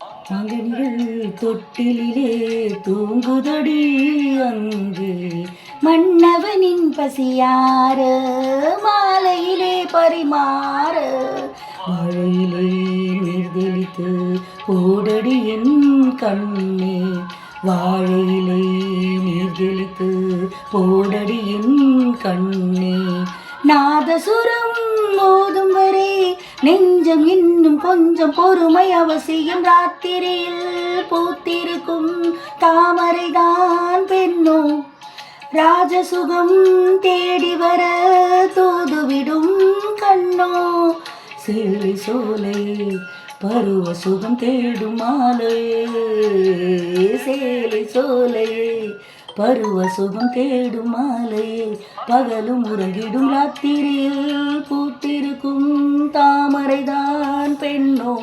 மங்கனிகள் தொட்டிலே தூங்குதடி அங்கே மன்னவனின் பசியார மாலையிலே பரிமாற மழையிலே நீர் தெளித்து ஓடடி என் கண்ணே வாழையிலே நீர் தெளித்து ஓடடி என் கண்ணே நாதசுரம் மோதும் வரை நெஞ்சம் இன்னும் கொஞ்சம் பொறுமை அவசியம் ராத்திரியில் பூத்திருக்கும் தாமரைதான் பெண்ணோ ராஜசுகம் தேடி வர தூதுவிடும் கண்ணோ சேலை சோலை பருவ சுகம் தேடும் மாலை சேலை சோலை பருவ சுகம் தேடும் மாலை பகலும் உறங்கிடும் ராத்திரியில் பூத்திருக்கும் தாமரைதான் பெண்ணோ.